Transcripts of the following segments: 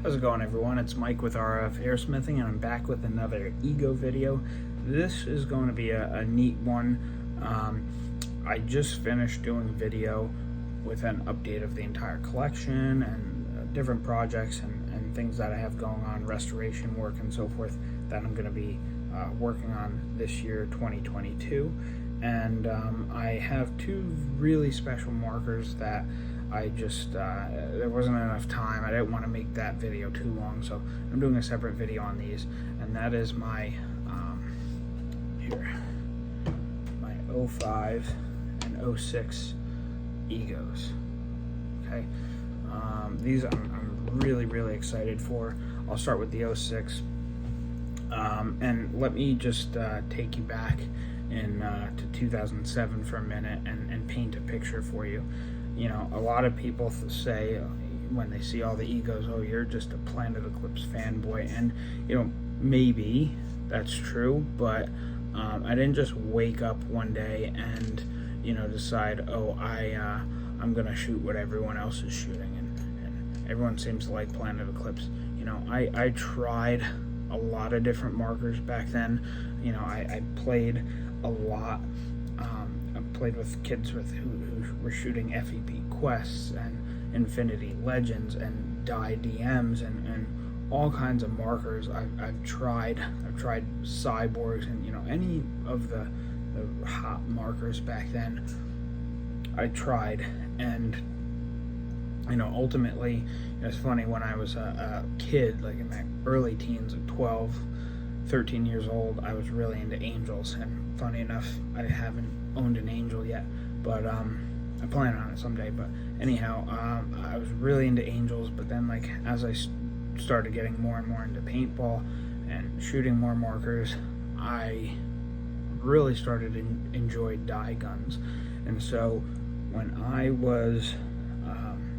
How's it going, everyone? It's Mike with RF Airsmithing, and I'm back with another Ego video. This is going to be a neat one. I just finished doing a video with an update of the entire collection and different projects and things that I have going on, restoration work and so forth, that I'm going to be working on this year, 2022. And I have two really special markers that I just, there wasn't enough time. I didn't want to make that video too long, so I'm doing a separate video on these, and that is my, my 05 and 06 Egos, okay? These I'm really excited for. I'll start with the 06, and let me just take you back to 2007 for a minute and paint a picture for you. You know, a lot of people say when they see all the Egos, oh, you're just a Planet Eclipse fanboy. And, you know, maybe that's true, but I didn't just wake up one day and, you know, decide, oh, I'm going to shoot what everyone else is shooting. And everyone seems to like Planet Eclipse. You know, I tried a lot of different markers back then. You know, I played a lot. I played with kids who were shooting FEP Quests and Infinity Legends and Die DMs and all kinds of markers. I've tried cyborgs and, you know, any of the hot markers back then. I tried, and, you know, ultimately, it's funny, when I was a kid, like in my early teens, at 12, 13 years old, I was really into angels, and funny enough, I haven't owned an angel yet, but I plan on it someday. But anyhow, I was really into angels, but then, like, as I started getting more and more into paintball and shooting more markers, I really started to enjoy die guns. And so when I was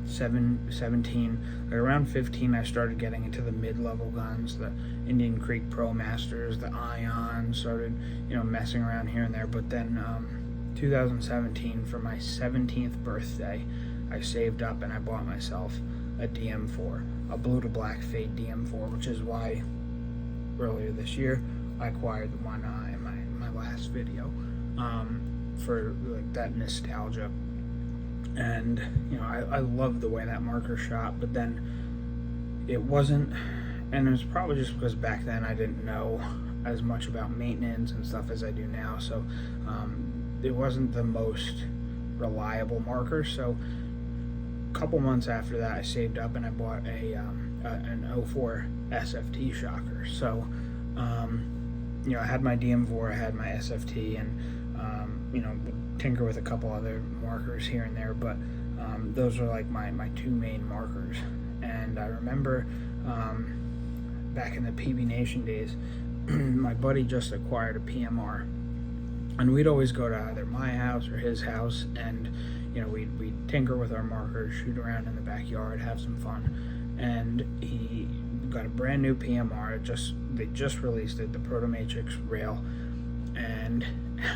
17, like around 15, I started getting into the mid-level guns, the Indian Creek Pro Masters, the Ion, started, you know, messing around here and there. But then 2017, for my 17th birthday, I saved up and I bought myself a DM4, a blue to black fade DM4, which is why earlier this year I acquired the one in my last video, for like that nostalgia. And, you know, I love the way that marker shot, but then it wasn't, and it was probably just because back then I didn't know as much about maintenance and stuff as I do now, so it wasn't the most reliable marker. So a couple months after that, I saved up and I bought an 04 SFT shocker. So, you know, I had my DM4, I had my SFT, and, you know, tinker with a couple other markers here and there, but those are like my two main markers. And I remember back in the PB Nation days, my buddy just acquired a PMR, and we'd always go to either my house or his house, and, you know, we'd tinker with our markers, shoot around in the backyard, have some fun. And he got a brand new PMR. They just released it, the Proto Matrix Rail, and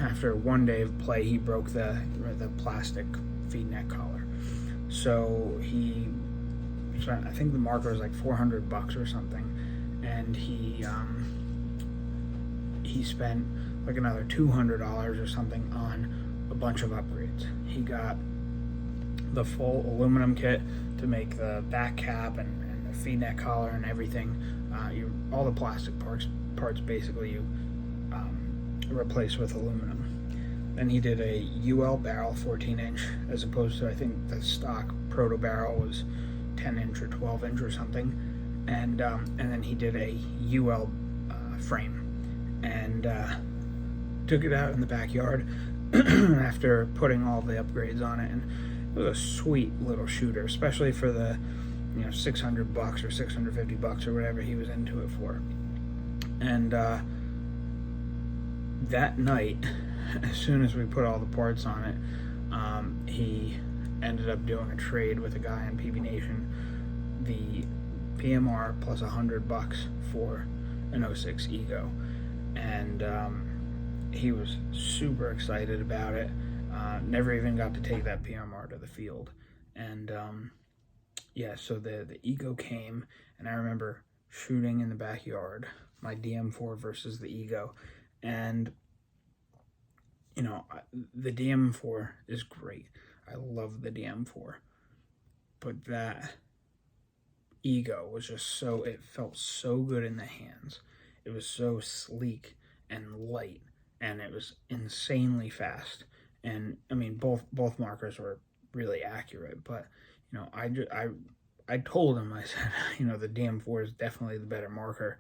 after one day of play, he broke the plastic feed neck collar. So he spent, I think the marker was like $400 or something, and he spent like another $200 or something on a bunch of upgrades. He got the full aluminum kit to make the back cap and the feed neck collar and everything. All the plastic parts basically you replaced with aluminum. Then he did a UL barrel, 14-inch, as opposed to, I think the stock proto barrel was 10-inch or 12-inch or something. And then he did a UL frame, and took it out in the backyard after putting all the upgrades on it, and it was a sweet little shooter, especially for the, you know, $600 or $650 or whatever he was into it for. And that night, as soon as we put all the parts on it, he ended up doing a trade with a guy on PB Nation, the PMR plus $100 for an 06 Ego. And he was super excited about it. Never even got to take that PMR to the field. And yeah, so the Ego came, and I remember shooting in the backyard, my DM4 versus the Ego, and the DM4 is great. I love the DM4, but that Ego was just so, it felt so good in the hands. It was so sleek and light, and it was insanely fast. And I mean, both markers were really accurate, but I told him, I said, the DM4 is definitely the better marker,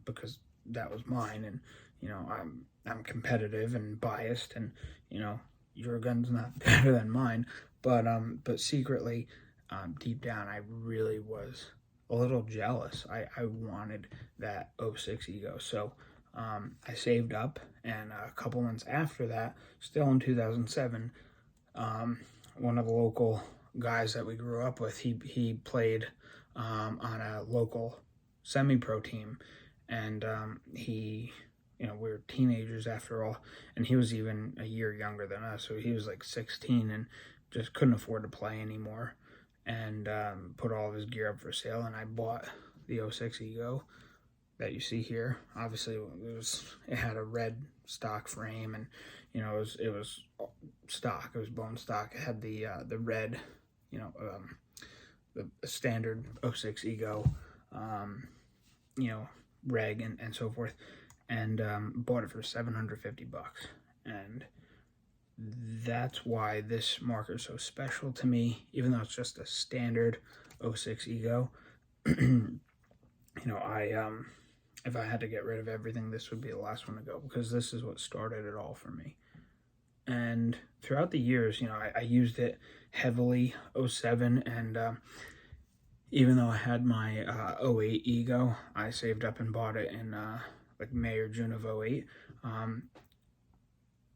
because that was mine, and I'm competitive and biased, and your gun's not better than mine, but secretly, deep down, I really was a little jealous. I wanted that '06 Ego, so I saved up, and a couple months after that, still in 2007, one of the local guys that we grew up with, he played on a local semi-pro team, and we were teenagers after all, and he was even a year younger than us, so he was like 16 and just couldn't afford to play anymore, and put all of his gear up for sale, and I bought the '06 Ego that you see here. Obviously, it had a red stock frame, and it was stock. It was bone stock. It had the red, the standard '06 Ego, reg and so forth, and bought it for $750, and that's why this marker is so special to me, even though it's just a standard '06 Ego. If I had to get rid of everything, this would be the last one to go, because this is what started it all for me. And throughout the years, I used it heavily, '07, and even though I had my '08 Ego, I saved up and bought it in like May or June of '08.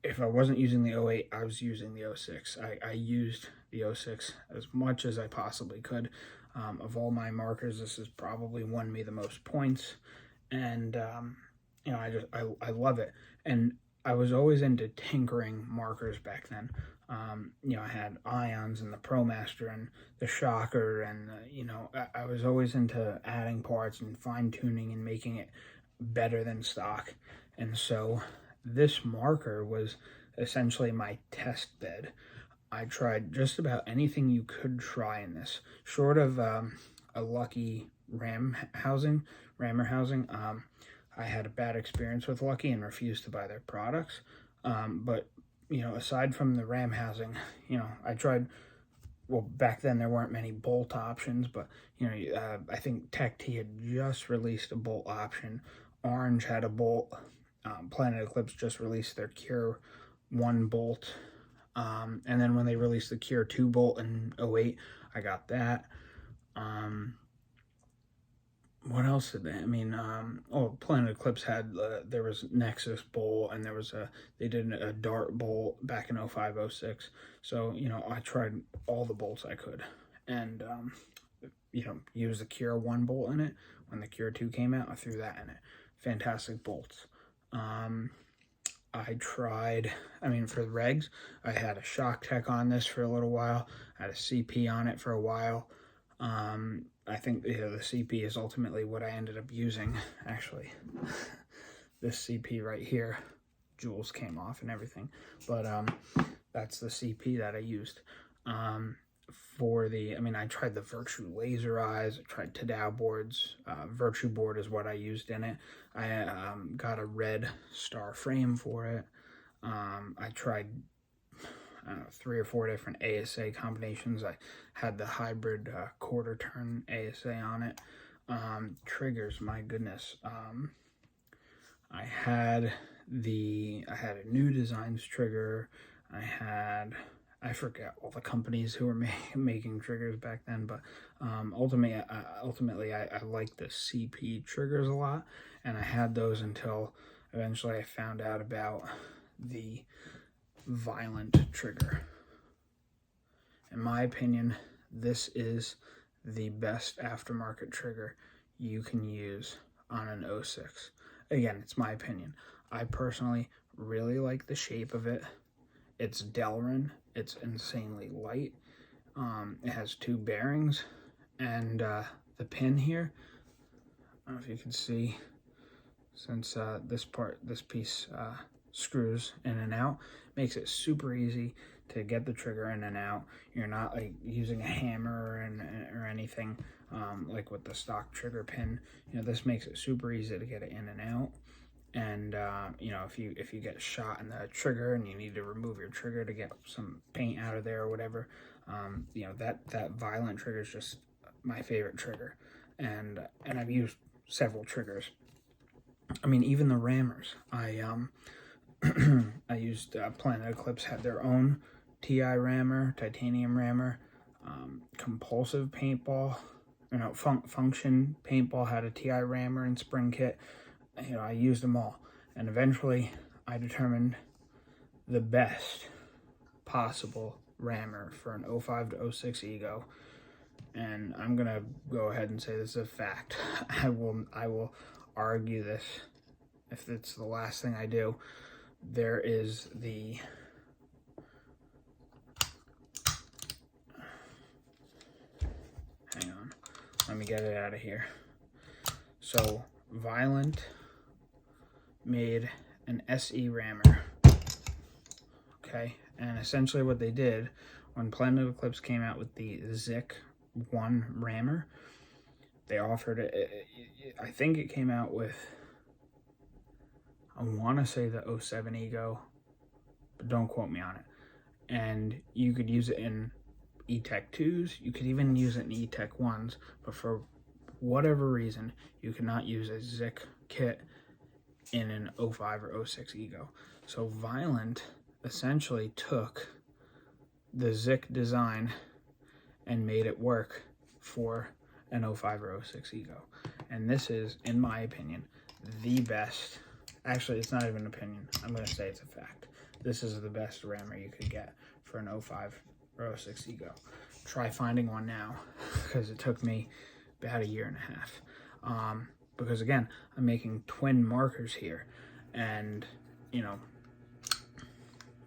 If I wasn't using the '08, I was using the '06. I used the '06 as much as I possibly could. Of all my markers, this has probably won me the most points, and I love it. And I was always into tinkering markers back then. I had Ions and the ProMaster and the Shocker, and I was always into adding parts and fine tuning and making it better than stock. And so this marker was essentially my test bed. I tried just about anything you could try in this, short of a Lucky rammer housing. I had a bad experience with Lucky and refused to buy their products. But aside from the ram housing, I tried. Well, back then there weren't many bolt options, but I think Tech T had just released a bolt option. Orange had a bolt. Planet Eclipse just released their Cure 1 bolt. And then when they released the Cure 2 bolt in '08, I got that. What else did they? Planet Eclipse had, there was Nexus bolt, and they did a Dart bolt back in '05, '06. So, I tried all the bolts I could, and, used the Cure 1 bolt in it. When the Cure 2 came out, I threw that in it. Fantastic bolts. I tried, for the regs, I had a Shock Tech on this for a little while. I had a CP on it for a while. I think the CP is ultimately what I ended up using. Actually, this CP right here, jewels came off and everything, but that's the CP that I used. I tried the Virtue laser eyes, I tried Tadao boards. Virtue board is what I used in it. I got a red star frame for it. I tried 3 or 4 different ASA combinations. I had the hybrid quarter turn ASA on it. Triggers, my goodness. I had a New Designs trigger. I forget all the companies who were making triggers back then, but ultimately I liked the CP triggers a lot, and I had those until eventually I found out about the Violent trigger. In my opinion, this is the best aftermarket trigger you can use on an '06. Again, it's my opinion. I personally really like the shape of it. It's Delrin. It's insanely light. It has 2 bearings, and the pin here, I don't know if you can see, since this piece screws in and out, makes it super easy to get the trigger in and out. You're not like using a hammer or anything like with the stock trigger pin. You know, this makes it super easy to get it in and out. And you know, if you get shot in the trigger and you need to remove your trigger to get some paint out of there or whatever, you know, that Violent trigger is just my favorite trigger. And I've used several triggers. I mean, even the rammers. I used Planet Eclipse had their own TI rammer, titanium rammer, compulsive paintball, you know, function paintball had a TI rammer and spring kit. You know, I used them all, and eventually I determined the best possible rammer for an 05 to 06 Ego, and I'm gonna go ahead and say this is a fact. I will argue this if it's the last thing I do. There is the hang on, let me get it out of here. So Violent made an SE rammer, okay, and essentially what they did when Planet Eclipse came out with the Zik 1 rammer, they offered it. I think it came out with, I want to say the 07 Ego, but don't quote me on it. And you could use it in E-Tech 2s, you could even use it in E-Tech 1s, but for whatever reason, you cannot use a Zik kit in an 05 or 06 Ego. So Violent essentially took the Zik design and made it work for an 05 or 06 Ego. And this is, in my opinion, the best. Actually, it's not even an opinion. I'm going to say it's a fact. This is the best rammer you could get for an 05 or 06 Ego. Try finding one now, because it took me about a year and a half. Because again, I'm making twin markers here, and you know,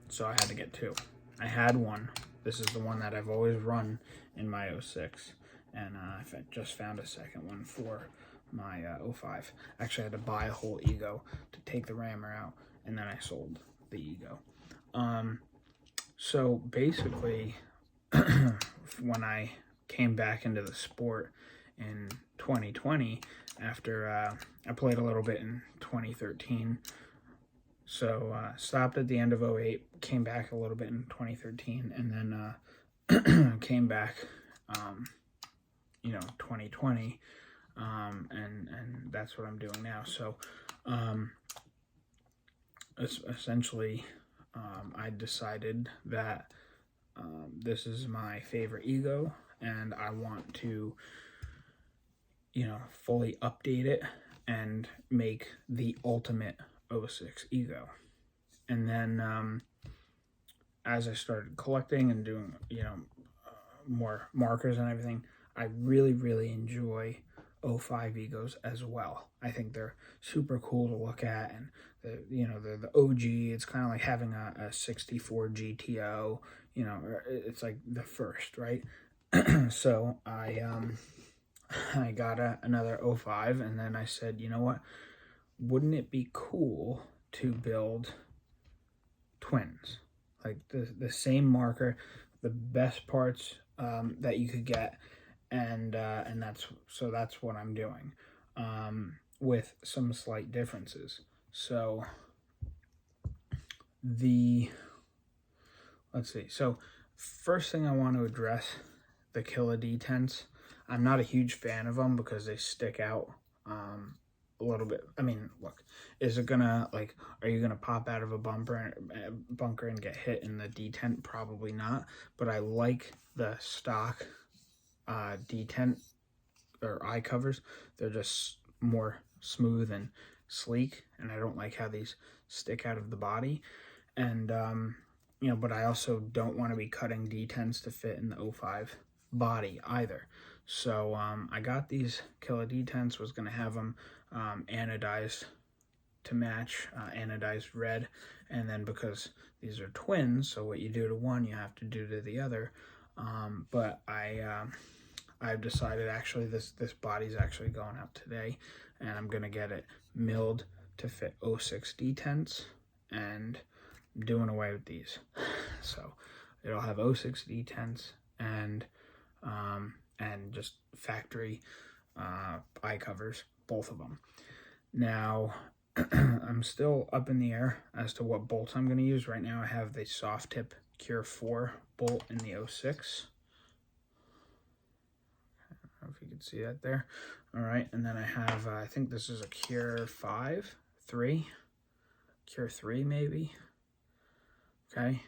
so I had to get two. I had one. This is the one that I've always run in my 06, and I just found a second one for my 05. Actually, I had to buy a whole Ego to take the rammer out, and then I sold the Ego. So basically, when I came back into the sport in 2020, after I played a little bit in 2013, so stopped at the end of 08, came back a little bit in 2013, and then came back, you know, 2020, and that's what I'm doing now. So essentially, I decided that this is my favorite Ego, and I want to, you know, fully update it and make the ultimate 06 Ego. And then as I started collecting and doing, you know, more markers and everything, I really enjoy 05 Egos as well. I think they're super cool to look at, and they're the OG. It's kind of like having a 64 GTO, you know, it's like the first, right? So I got another 05, and then I said, you know what, wouldn't it be cool to build twins, like the same marker, the best parts that you could get, and that's what I'm doing, with some slight differences. So let's see. So first thing I want to address, the Killa D10s. I'm not a huge fan of them because they stick out a little bit. I mean, look, is it gonna, like, are you gonna pop out of a bunker and get hit in the D10? Probably not, but I like the stock D10 or eye covers. They're just more smooth and sleek, and I don't like how these stick out of the body. And you know, but I also don't want to be cutting D10s to fit in the 05 body either. So I got these Killa D10s, was going to have them anodized to match, anodized red, and then because these are twins, so what you do to one you have to do to the other, but I I've decided actually this body's actually going out today, and I'm gonna get it milled to fit 06 detents, and I'm doing away with these. So it'll have 06 detents and just factory eye covers, both of them. Now, I'm still up in the air as to what bolts I'm going to use. Right now I have the soft tip Cure 4 bolt in the 06. I don't know if you can see that there. All right, and then I have, I think this is a Cure 3 maybe. Okay,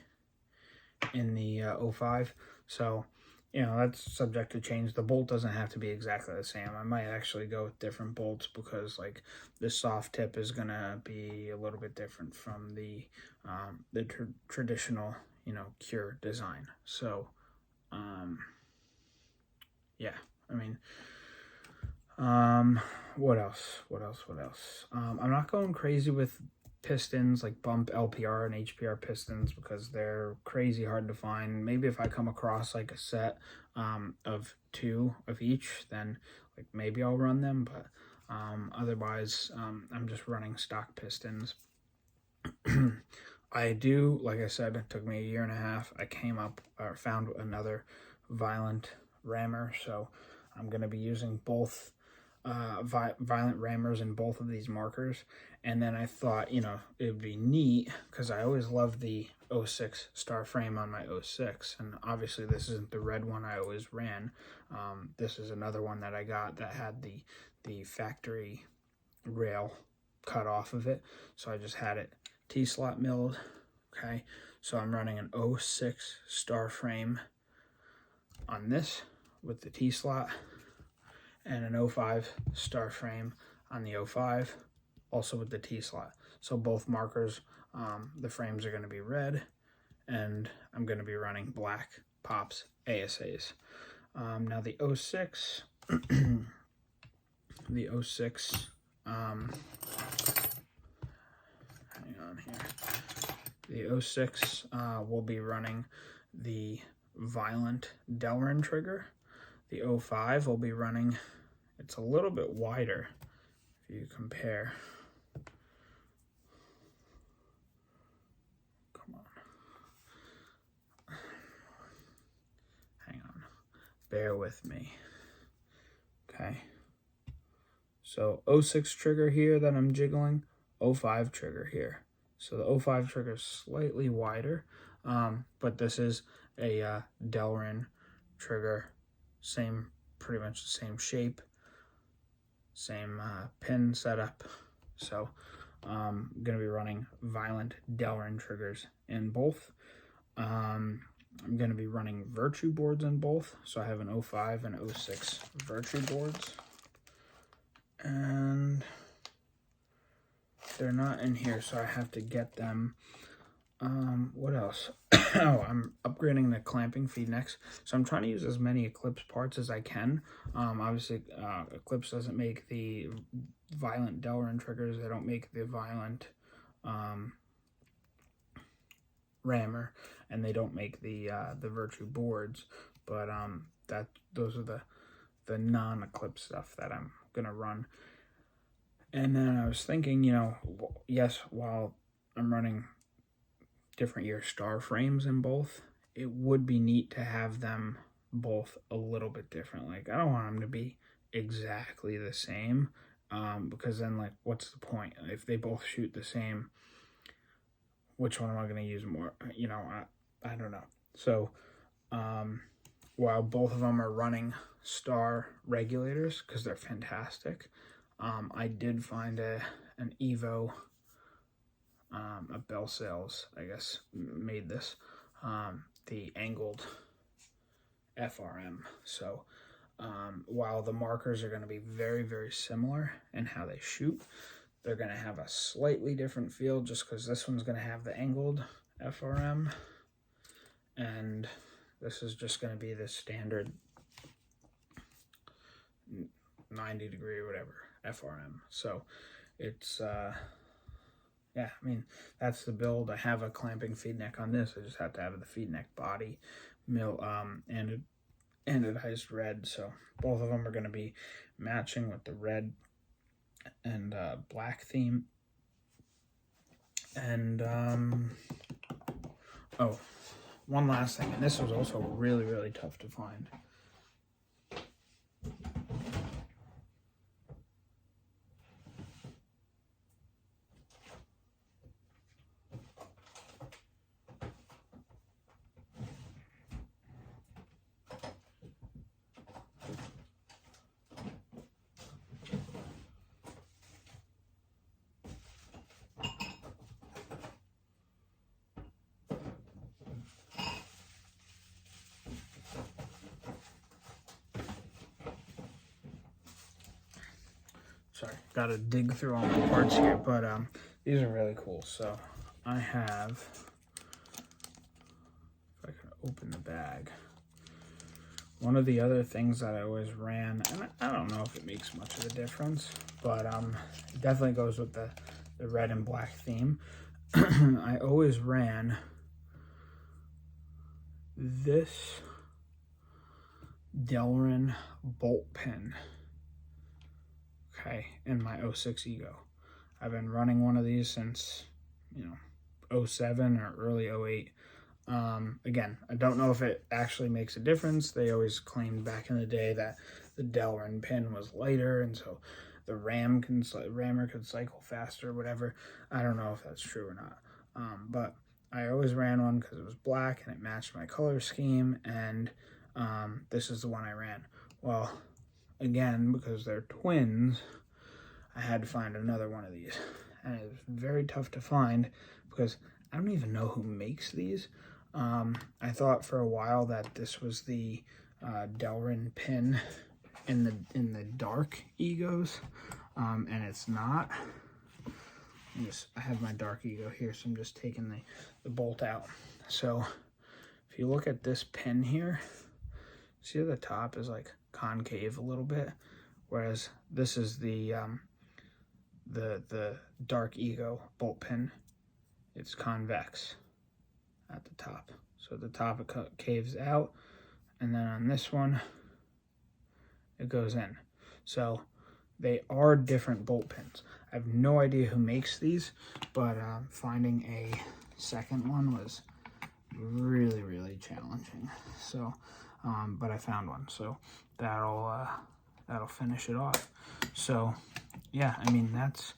in the 05. So, you know, that's subject to change. The bolt doesn't have to be exactly the same. I might actually go with different bolts because, like, this soft tip is gonna be a little bit different from the traditional, you know, Cure design. So, yeah, I mean, what else? I'm not going crazy with pistons, like bump LPR and HPR pistons, because they're crazy hard to find. Maybe if I come across like a set of 2 of each, then like maybe I'll run them, but otherwise I'm just running stock pistons. I do, like I said, it took me a year and a half. I came up or found another violent rammer, so I'm going to be using both violent rammers in both of these markers. And then I thought, you know, it would be neat because I always loved the 06 star frame on my 06, and obviously this isn't the red one I always ran. This is another one that I got that had the factory rail cut off of it, so I just had it T-slot milled. Okay, so I'm running an 06 star frame on this with the T-slot, and an 05 star frame on the 05, also with the T-slot. So both markers, the frames are going to be red, and I'm going to be running black pops ASAs. Now the 06, the 06, hang on here. The 06 will be running the Violent Delrin trigger. The 05 will be running, it's a little bit wider if you compare. Come on. Hang on. Bear with me. Okay. So 06 trigger here that I'm jiggling, 05 trigger here. So the 05 trigger is slightly wider, but this is a Delrin trigger. Pretty much the same shape, same pin setup. So I'm going to be running Violent Delrin triggers in both. I'm going to be running Virtue boards in both. So I have an 05 and 06 Virtue boards. And they're not in here, so I have to get them. What else? Oh, I'm upgrading the clamping feed necks, so I'm trying to use as many Eclipse parts as I can. Obviously, Eclipse doesn't make the Violent Delrin triggers. They don't make the Violent rammer, and they don't make the Virtue boards. But those are the non-Eclipse stuff that I'm gonna run. And then I was thinking, you know, yes, while I'm running different year star frames in both, it would be neat to have them both a little bit different. Like, I don't want them to be exactly the same, because then, like, what's the point? If they both shoot the same, which one am I going to use more? You know, I don't know. So, while both of them are running star regulators, because they're fantastic, I did find an Evo, a Bell Sales, I guess, made this, the angled FRM. So while the markers are going to be very, very similar in how they shoot, they're going to have a slightly different feel, just because this one's going to have the angled FRM, and this is just going to be the standard 90 degree or whatever FRM. So it's yeah, I mean, that's the build. I have a clamping feed neck on this. I just have to have the feed neck body mill and anodized red, so both of them are going to be matching with the red and black theme. And oh, one last thing, and this was also really, really tough to find. Sorry, gotta dig through all my parts here, but these are really cool. So I have, if I can open the bag, one of the other things that I always ran, and I don't know if it makes much of a difference, but it definitely goes with the red and black theme. I always ran this Delrin bolt pin, okay, in my 06 Ego. I've been running one of these since, 07 or early 08. Again, I don't know if it actually makes a difference. They always claimed back in the day that the Delrin pin was lighter, and so the rammer could cycle faster, whatever. I don't know if that's true or not. But I always ran one because it was black and it matched my color scheme, and this is the one I ran. Well, again, because they're twins, I had to find another one of these, and it was very tough to find because I don't even know who makes these. I thought for a while that this was the Delrin pin in the dark Egos, and it's not. I have my dark Ego here, so I'm just taking the bolt out. So if you look at this pin here, see the top is like concave a little bit, whereas this is the dark Ego bolt pin. It's convex at the top. So at the top it caves out, and then on this one it goes in. So they are different bolt pins. I have no idea who makes these, but finding a second one was really, really challenging. So, but I found one, so that'll finish it off. So, yeah, I mean that's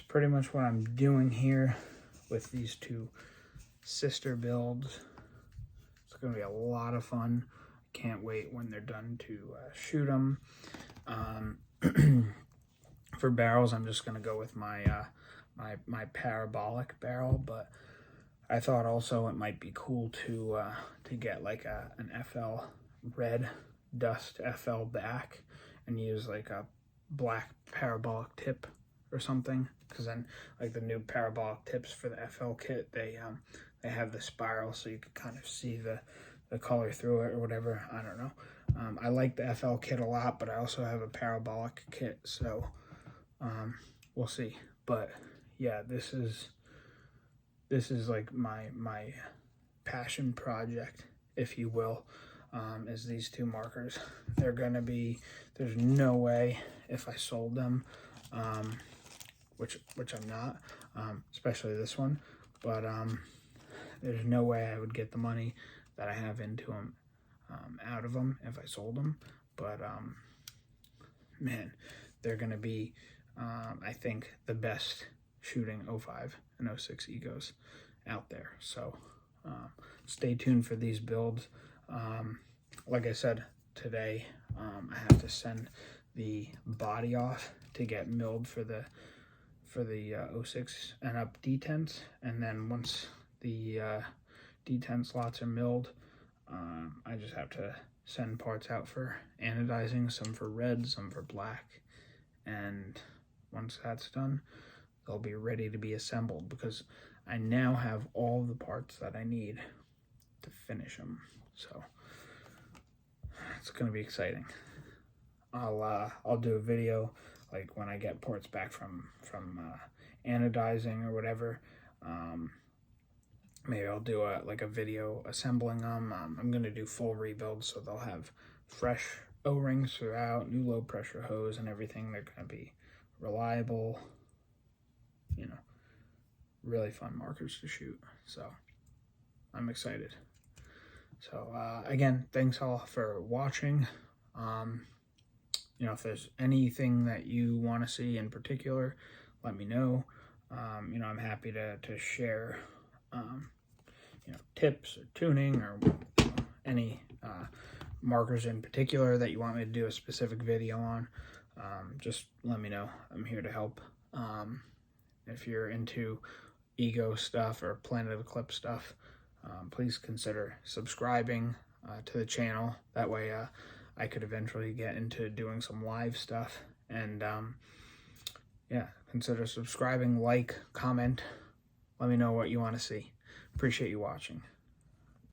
pretty much what I'm doing here with these two sister builds. It's gonna be a lot of fun. Can't wait when they're done to shoot them. For barrels, I'm just gonna go with my my parabolic barrel, but I thought also it might be cool to get like an FL red dust FL back and use like a black parabolic tip or something, because then like the new parabolic tips for the FL kit, they have the spiral so you can kind of see the color through it or whatever. I don't know. I like the FL kit a lot, but I also have a parabolic kit, so we'll see. But yeah, this is like my passion project, if you will, is these two markers. They're gonna be, there's no way if I sold them, which I'm not, especially this one, but there's no way I would get the money that I have into them out of them if I sold them. But man, they're gonna be I think the best shooting 05 and 06 Egos out there. So stay tuned for these builds. Like I said, today I have to send the body off to get milled for the 06 and up detents, and then once the detent slots are milled, I just have to send parts out for anodizing, some for red, some for black, and once that's done, they'll be ready to be assembled, because I now have all the parts that I need to finish them. So it's gonna be exciting. I'll do a video like when I get parts back from anodizing or whatever, maybe I'll do a video assembling them. I'm going to do full rebuilds, so they'll have fresh O-rings throughout, new low pressure hose and everything. They're going to be reliable, you know, really fun markers to shoot. So I'm excited. So again, thanks all for watching. You know, if there's anything that you want to see in particular, let me know. You know, I'm happy to share, you know, tips or tuning or any markers in particular that you want me to do a specific video on. Just let me know. I'm here to help. If you're into Ego stuff or Planet Eclipse stuff, please consider subscribing to the channel. That way I could eventually get into doing some live stuff. And yeah, consider subscribing, like, comment. Let me know what you want to see. Appreciate you watching.